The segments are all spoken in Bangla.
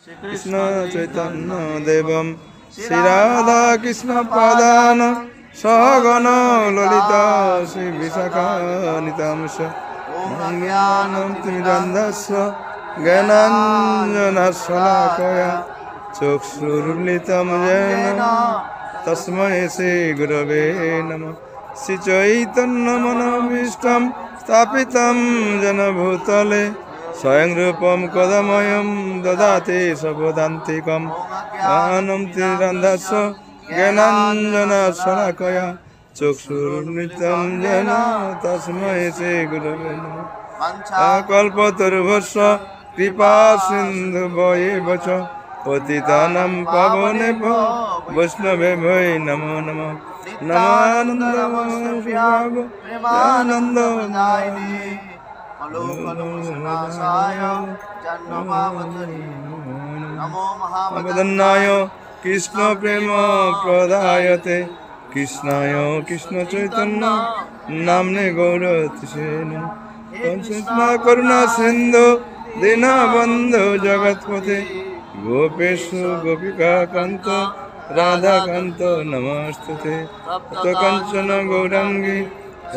কৃষ্ণ চৈতন্য দেবম শ্রী রাধা কৃষ্ণ পাদান সহগণ ললিতা শ্রী বিশাখানিতাংশ জ্ঞানম তিমিরন্ধস্য জ্ঞানাঞ্জনশলাকয়া চক্ষুরুন্মিলিতং येन তস্मै শ্রী গুরবে নমঃ। শ্রী চৈতন্য মনোভীষ্টং স্থাপিতং येन ভূতলে স্বয়ং রূপম কদময়ং দদাতি সর্বদান্তিকং জ্ঞানম তিমিরন্ধস্য জ্ঞানাঞ্জনশলাকয়া চক্ষুরুন্মিলিতং येन তস্मै শ্রী গুরবে নমঃ। কল্পতরুভ্যশ্চ কৃপা সিন্ধুভ্যেব চ পতিতানাং পাবনেভ্যো বৈষ্ণবেভ্যো নমো নমঃ। নমঃ কৃষ্ণ প্রেম প্রদায়তে কৃষ্ণায় কৃষ্ণ চৈতন্য নামনে গৌরতিষে নমঃ। কৃষ্ণ করুণা সিন্ধু দীনবন্ধু জগৎপতে গোপেশ গোপিকা কান্ত রাধাকান্ত নমস্তুতে। কাঞ্চন গৌরাঙ্গী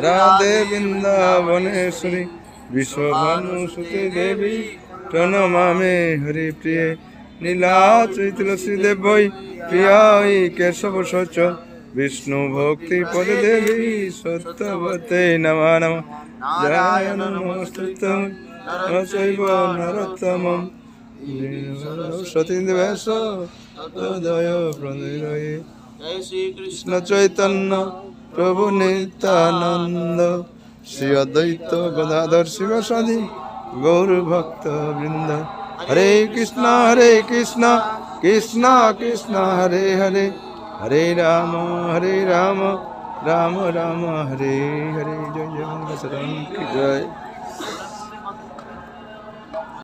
রাধে বৃন্দাবনেশ্বরী বিশ্বভানুসুতে দেবী প্রণমামি হরিপ্রিয়ে। নীলাচল তুলসী দেবৈ প্রিয়াই কেশব শৌচ বিষ্ণু ভক্তি পদে দেবী সত্যবতে নমঃ নমঃ। নারায়ণ নমস্তুত্যং নরচৈব নরোত্তমং সতী বেশ তদয় প্রণয়। শ্রী কৃষ্ণ চৈতন্য প্রভু নিত্যানন্দ শ্রী অদ্বৈত গদাধর শিবাসাদি গৌর ভক্ত বৃন্দ। হরে কৃষ্ণ কৃষ্ণ কৃষ্ণ হরে হরে হরে রাম রাম রাম হরে হরে। জয় জয় গঙ্গা শরণ কি জয়।